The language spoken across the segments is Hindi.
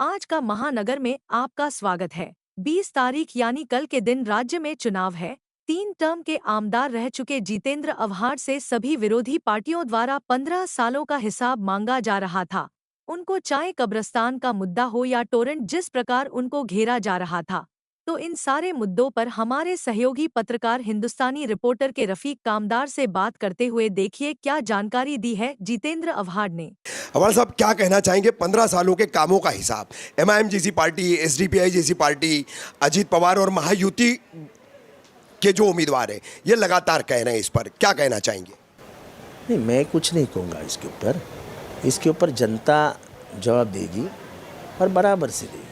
आज का महानगर में आपका स्वागत है। 20 तारीख यानी कल के दिन राज्य में चुनाव है। 3 टर्म के आमदार रह चुके जितेंद्र अवहाड से सभी विरोधी पार्टियों द्वारा 15 सालों का हिसाब मांगा जा रहा था। उनको चाहे कब्रिस्तान का मुद्दा हो या टोरेंट, जिस प्रकार उनको घेरा जा रहा था, तो इन सारे मुद्दों पर हमारे सहयोगी पत्रकार हिंदुस्तानी रिपोर्टर के रफीक कामदार से बात करते हुए देखिए क्या जानकारी दी है जितेंद्र अवहाड ने। हमारे साहब क्या कहना चाहेंगे 15 सालों के कामों का हिसाब? एमआईएम जैसी पार्टी, एसडीपीआई जैसी पार्टी, अजीत पवार और महायुति के जो उम्मीदवार हैं ये लगातार कह रहे हैं, इस पर क्या कहना चाहेंगे? नहीं, मैं कुछ नहीं कहूँगा इसके ऊपर जनता जवाब देगी और बराबर से देगी।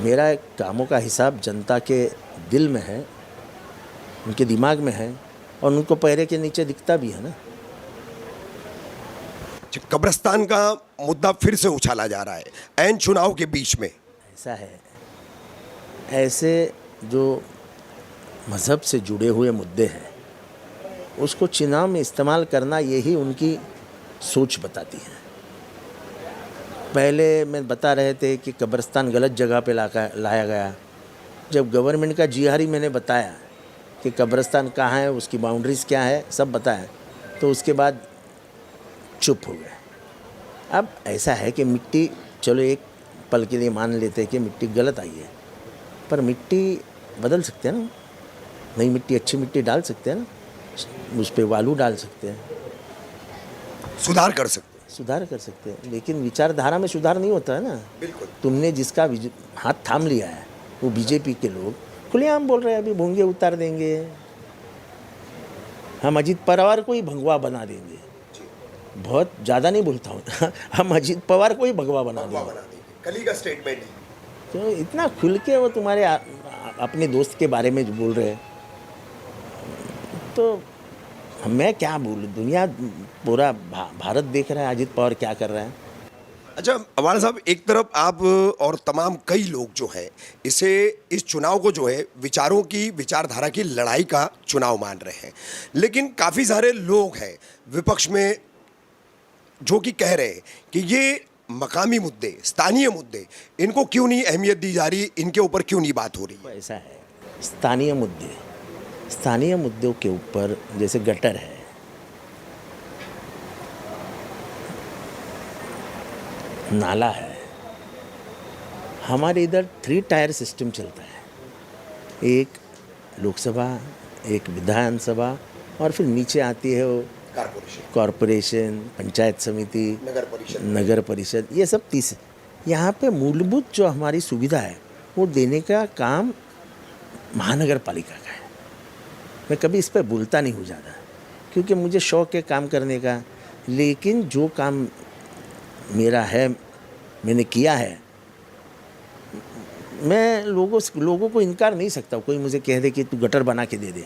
मेरा कामों का हिसाब जनता के दिल में है, उनके दिमाग में है और उनको पैरे के नीचे दिखता भी है ना। कब्रिस्तान का मुद्दा फिर से उछाला जा रहा है ऐन चुनाव के बीच में। ऐसा है, ऐसे जो मज़हब से जुड़े हुए मुद्दे हैं उसको चुनाव में इस्तेमाल करना, यही उनकी सोच बताती है। पहले मैं बता रहे थे कि कब्रिस्तान गलत जगह पे लाया गया। जब गवर्नमेंट का जीआर मैंने बताया कि कब्रिस्तान कहाँ है, उसकी बाउंड्रीज़ क्या है, सब बताया, तो उसके बाद चुप हो गए। अब ऐसा है कि मिट्टी, चलो एक पल के लिए मान लेते हैं कि मिट्टी गलत आई है, पर मिट्टी बदल सकते हैं ना, नई मिट्टी, अच्छी मिट्टी डाल सकते हैं ना, उस पर बालू डाल सकते हैं, सुधार कर सकते हैं। लेकिन विचारधारा में सुधार नहीं होता है ना। बिल्कुल। तुमने जिसका हाथ थाम लिया है वो बीजेपी के लोग खुलेआम बोल रहे हैं अभी भोंगे उतार देंगे, हम अजीत पवार को ही भगवा बना देंगे। बहुत ज़्यादा नहीं बोलता हूँ हम अजीत पवार को ही भगवा बना देंगे। कल ही का स्टेटमेंट है। तो इतना खुल के वो तुम्हारे अपने दोस्त के बारे में बोल रहे हैं, तो मैं क्या बोलूँ, दुनिया पूरा भारत देख रहा है अजीत पवार क्या कर रहा है। अच्छा अवाड़ा साहब, एक तरफ आप और तमाम कई लोग जो है इस चुनाव को जो है विचारों की, विचारधारा की लड़ाई का चुनाव मान रहे हैं, लेकिन काफ़ी सारे लोग हैं विपक्ष में जो कि कह रहे हैं कि ये मकामी मुद्दे, स्थानीय मुद्दे, इनको क्यों नहीं अहमियत दी जा रही, इनके ऊपर क्यों नहीं बात हो रही? ऐसा है, स्थानीय मुद्दों के ऊपर, जैसे गटर है, नाला है, हमारे इधर 3 टायर सिस्टम चलता है, एक लोकसभा, एक विधानसभा और फिर नीचे आती है वो कॉरपोरेशन, पंचायत समिति, नगर परिषद, ये सब 30। यहाँ पे मूलभूत जो हमारी सुविधा है वो देने का काम महानगर पालिका का है। मैं कभी इस पर बोलता नहीं हूँ ज़्यादा, क्योंकि मुझे शौक़ है काम करने का, लेकिन जो काम मेरा है, मैंने किया है, मैं लोगों को इनकार नहीं सकता। कोई मुझे कह दे कि तू गटर बना के दे दे,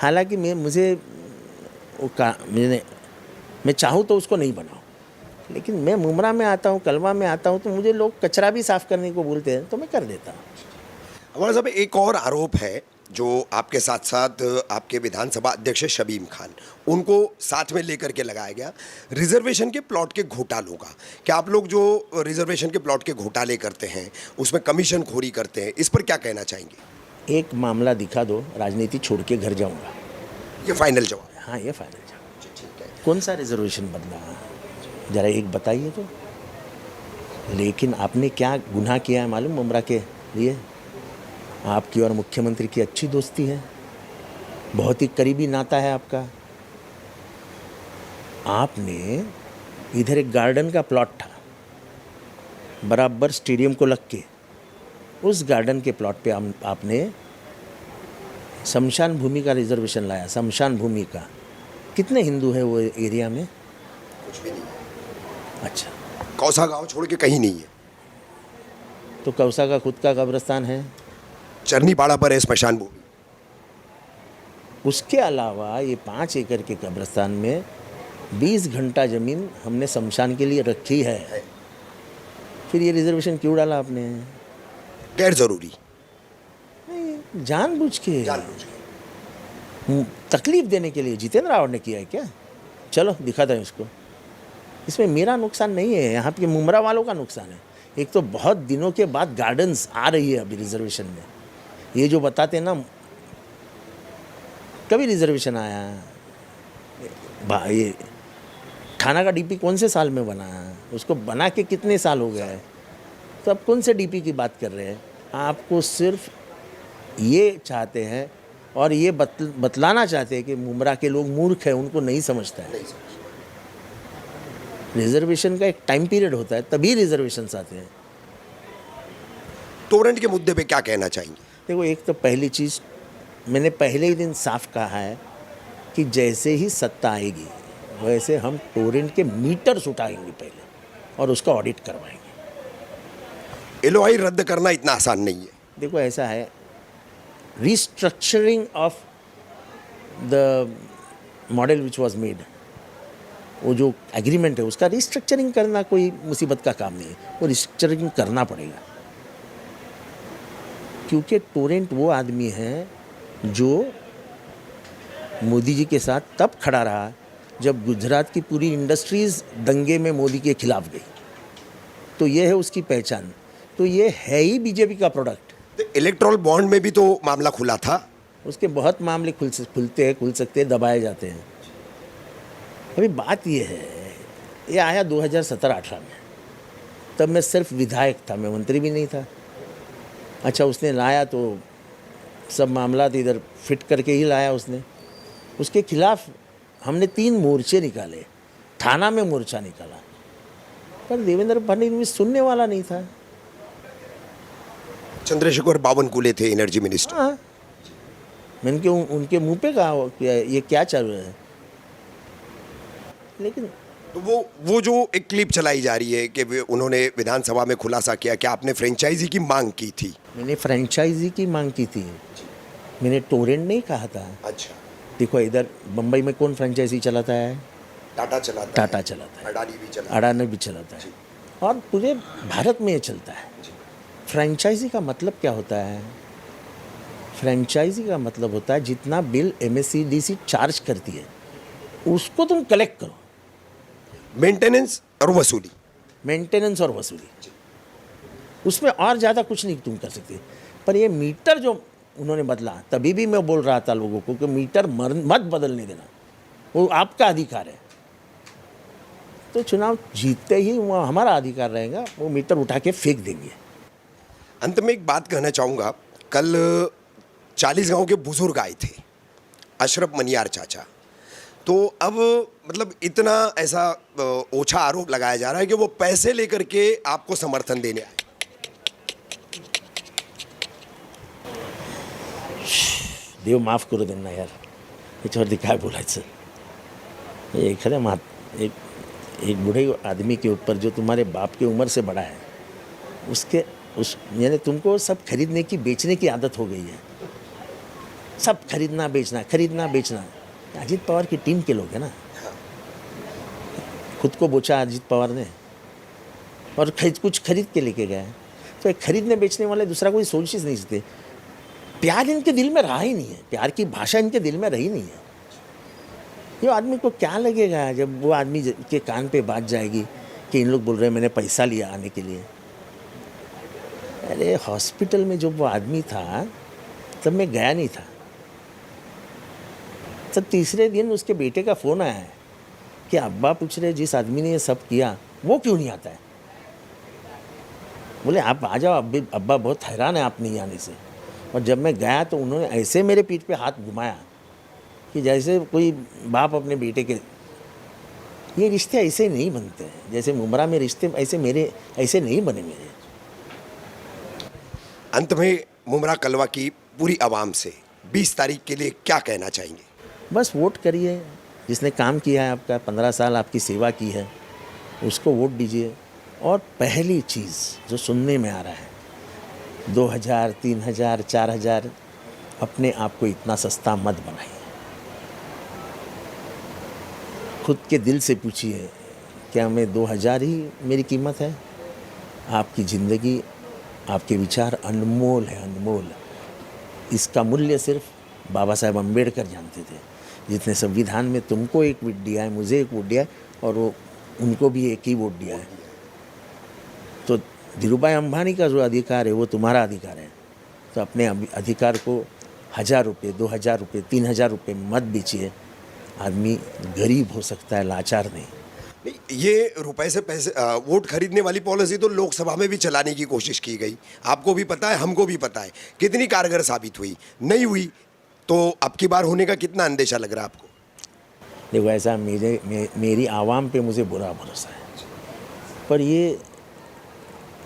हालांकि मैं चाहूँ तो उसको नहीं बनाऊँ, लेकिन मैं मुमरा में आता हूँ, कलवा में आता हूँ, तो मुझे लोग कचरा भी साफ़ करने को बोलते हैं तो मैं कर देता हूँ। हमारे साहब, एक और आरोप है जो आपके साथ साथ आपके विधानसभा अध्यक्ष शबीम खान, उनको साथ में लेकर के लगाया गया, रिजर्वेशन के प्लॉट के घोटालों का। क्या आप लोग जो रिजर्वेशन के प्लॉट के घोटाले करते हैं, उसमें कमीशन खोरी करते हैं, इस पर क्या कहना चाहेंगे? एक मामला दिखा दो, राजनीति छोड़ के घर जाऊँगा। ये फाइनल जवाब? हाँ, ये फाइनल जवाब। ठीक है। कौन सा रिजर्वेशन बदला, ज़रा एक बताइए तो। लेकिन आपने क्या गुनाह किया है मालूम? मुमरा के लिए आपकी और मुख्यमंत्री की अच्छी दोस्ती है, बहुत ही करीबी नाता है आपका। आपने इधर एक गार्डन का प्लॉट था बराबर स्टेडियम को लग के, उस गार्डन के प्लॉट पे आपने शमशान भूमि का रिजर्वेशन लाया। शमशान भूमि का कितने हिंदू हैं वो एरिया में? कुछ भी नहीं है। अच्छा, कौसा गांव छोड़ के कहीं नहीं है। तो कौसा का खुद का कब्रिस्तान है, चरनीपाड़ा पर है स्मशान भूमि। उसके अलावा ये 5 एकड़ के कब्रिस्तान में 20 घंटा ज़मीन हमने शमशान के लिए रखी है। फिर ये रिजर्वेशन क्यों डाला आपने? गैर ज़रूरी, जानबूझ के तकलीफ देने के लिए जितेंद्र अवहाड ने किया है क्या? चलो दिखाता हूँ इसको। इसमें मेरा नुकसान नहीं है, यहाँ के मुमरा वालों का नुकसान है। एक तो बहुत दिनों के बाद गार्डन्स आ रही है अभी रिजर्वेशन में। ये जो बताते हैं ना, कभी रिजर्वेशन आया ये थाना का डीपी कौन से साल में बना है, उसको बना के कितने साल हो गया है, तो अब कौन से डीपी की बात कर रहे हैं। आपको सिर्फ ये चाहते हैं और ये बतलाना चाहते हैं कि मुमरा के लोग मूर्ख हैं, उनको नहीं समझता है। रिजर्वेशन का एक टाइम पीरियड होता है, तभी रिजर्वेशंस आते हैं। टोरेंट के मुद्दे पे क्या कहना चाहेंगे? देखो, एक तो पहली चीज़ मैंने पहले ही दिन साफ कहा है कि जैसे ही सत्ता आएगी वैसे हम टोरेंट के मीटर्स उठाएंगे पहले और उसका ऑडिट करवाएंगे। एलओआई रद्द करना इतना आसान नहीं है। देखो, ऐसा है, restructuring of the model which was made, वो जो एग्रीमेंट है उसका रिस्ट्रक्चरिंग करना कोई मुसीबत का काम नहीं है, वो रिस्ट्रक्चरिंग करना पड़ेगा। क्योंकि टोरेंट वो आदमी है जो मोदी जी के साथ तब खड़ा रहा जब गुजरात की पूरी इंडस्ट्रीज़ दंगे में मोदी के खिलाफ गई, तो ये है उसकी पहचान। तो ये है ही बीजेपी का प्रोडक्ट। तो इलेक्ट्रल बॉन्ड में भी तो मामला खुला था। उसके बहुत मामले खुल सकते हैं, दबाए जाते हैं। अभी बात ये है, ये आया 2017-18 में, तब मैं सिर्फ विधायक था, मैं मंत्री भी नहीं था। अच्छा, उसने लाया तो सब मामला तो इधर फिट करके ही लाया उसने। उसके खिलाफ हमने 3 मोर्चे निकाले, थाना में मोर्चा निकाला, पर देवेंद्र फडणवीस सुनने वाला नहीं था। चंद्रशेखर बावनकुले थे एनर्जी मिनिस्टर। हाँ, मैंने उनके मुंह पे कहा ये क्या चल रहा है। लेकिन तो वो जो एक क्लिप चलाई जा रही है कि उन्होंने विधानसभा में खुलासा किया कि आपने फ्रेंचाइजी की मांग की थी। मैंने फ्रेंचाइजी की मांग की थी, मैंने टोरेंट नहीं कहा था। अच्छा, देखो, इधर बम्बई में कौन फ्रेंचाइजी चलाता है? टाटा चलाता है, अडानी भी चलाता है, और पूरे भारत में ये चलता है। फ्रेंचाइजी का मतलब क्या होता है? फ्रेंचाइजी का मतलब होता है जितना बिल MSEDC चार्ज करती है उसको तुम कलेक्ट करो। मेंटेनेंस और वसूली, उसमें और ज़्यादा कुछ नहीं तुम कर सकते। पर ये मीटर जो उन्होंने बदला, तभी भी मैं बोल रहा था लोगों को कि मीटर मत बदलने देना, वो आपका अधिकार है। तो चुनाव जीतते ही वो हमारा अधिकार रहेगा, वो मीटर उठा के फेंक देंगे। अंत में एक बात कहना चाहूँगा, कल 40 गांव के बुजुर्ग आए थे, अशरफ मनियार चाचा। तो अब मतलब इतना ऐसा ओछा आरोप लगाया जा रहा है कि वो पैसे लेकर के आपको समर्थन देने आए। देव माफ करू त्यांना यार, याच्यावरती काय बोलायचं। एखाद्या एक बूढ़े आदमी के ऊपर जो तुम्हारे बाप की उम्र से बड़ा है, यानी तुमको सब खरीदने की बेचने की आदत हो गई है। सब खरीदना बेचना। अजीत पवार की टीम के लोग हैं ना, खुद को बोचा अजीत पवार ने और कुछ खरीद के लेके गए। तो एक खरीदने बेचने वाले दूसरा कोई सोच ही नहीं सकते। प्यार इनके दिल में रहा ही नहीं है, प्यार की भाषा इनके दिल में रही नहीं है। ये आदमी को क्या लगेगा जब वो आदमी के कान पे बात जाएगी कि इन लोग बोल रहे हैं मैंने पैसा लिया आने के लिए। अरे हॉस्पिटल में जब वो आदमी था तब मैं गया नहीं था। तब तीसरे दिन उसके बेटे का फ़ोन आया है कि अब्बा पूछ रहे जिस आदमी ने ये सब किया वो क्यों नहीं आता है। बोले आप आ जाओ, अब्बा बहुत हैरान है आप नहीं आने से। और जब मैं गया तो उन्होंने ऐसे मेरे पीठ पे हाथ घुमाया कि जैसे कोई बाप अपने बेटे के। ये रिश्ते ऐसे नहीं बनते हैं, जैसे मुमरा में रिश्ते ऐसे नहीं बने मेरे। अंत में मुमरा कलवा की पूरी आवाम से 20 तारीख के लिए क्या कहना चाहेंगे? बस वोट करिए, जिसने काम किया है आपका 15 साल आपकी सेवा की है उसको वोट दीजिए। और पहली चीज़ जो सुनने में आ रहा है, 2000, 3000, 4000, अपने आप को इतना सस्ता मत बनाइए। खुद के दिल से पूछिए, क्या मैं 2000 ही मेरी कीमत है? आपकी ज़िंदगी, आपके विचार अनमोल है, अनमोल। इसका मूल्य सिर्फ बाबा साहेब अम्बेडकर जानते थे, जितने संविधान में तुमको एक वोट दिया है, मुझे एक वोट दिया है, और वो उनको भी एक ही वोट दिया है। तो धीरूभाई अंबानी का जो अधिकार है वो तुम्हारा अधिकार है, तो अपने अधिकार को 1000 रुपये, 2000 रुपये, 3000 रुपये मत बेचिए। आदमी गरीब हो सकता है, लाचार नहीं। नहीं, ये रुपए से पैसे वोट खरीदने वाली पॉलिसी तो लोकसभा में भी चलाने की कोशिश की गई, आपको भी पता है, हमको भी पता है, कितनी कारगर साबित हुई, नहीं हुई। तो अब की बार होने का कितना अंदेशा लग रहा है आपको? देखो, ऐसा मेरी आवाम पे मुझे बुरा भरोसा है, पर ये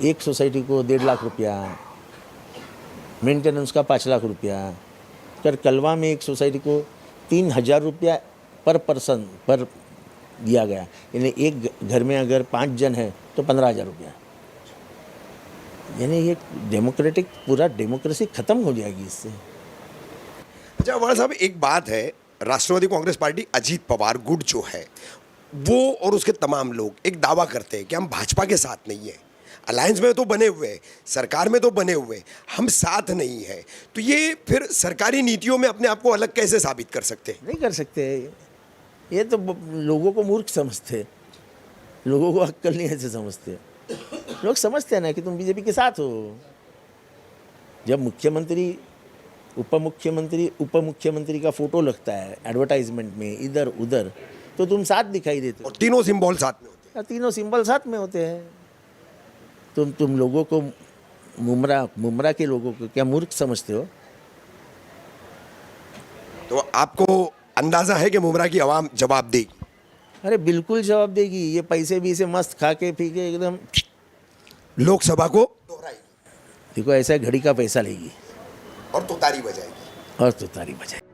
एक सोसाइटी को 1.5 लाख रुपया, मेंटेनेंस का 5 लाख रुपया, पर कलवा में एक सोसाइटी को 3000 रुपया पर पर्सन पर दिया गया। यानी एक घर में अगर 5 जन है तो 15,000 रुपया। यानी ये डेमोक्रेटिक, पूरा डेमोक्रेसी खत्म हो जाएगी इससे। अच्छा अवाड़ा साहब, एक बात है, राष्ट्रवादी कांग्रेस पार्टी अजीत पवार गुट जो है वो और उसके तमाम लोग एक दावा करते हैं कि हम भाजपा के साथ नहीं है, अलायंस में तो बने हुए हैं, सरकार में तो बने हुए हैं, हम साथ नहीं है। तो ये फिर सरकारी नीतियों में अपने आप को अलग कैसे साबित कर सकते हैं? नहीं कर सकते, ये तो लोगों को मूर्ख समझते, लोगों को अक्ल नहीं ऐसे समझते। लोग समझते हैं ना कि तुम बीजेपी के साथ हो। जब मुख्यमंत्री, उप मुख्यमंत्री का फोटो लगता है एडवर्टाइजमेंट में इधर उधर, तो तुम साथ दिखाई देते हो। और तीनों सिंबल साथ में होते हैं। तीनों सिंबल साथ में होते हैं। तुम लोगों को मुमरा के लोगों को क्या मूर्ख समझते हो? तो आपको अंदाजा है कि मुमरा की आवाम जवाब देगी? अरे बिल्कुल जवाब देगी। ये पैसे भी से मस्त खा के पी के एकदम लोकसभा को दोहराएगी, देखो ऐसा घड़ी का पैसा लेगी और तुतारी बजाएगी। और तुतारी बजाएगी।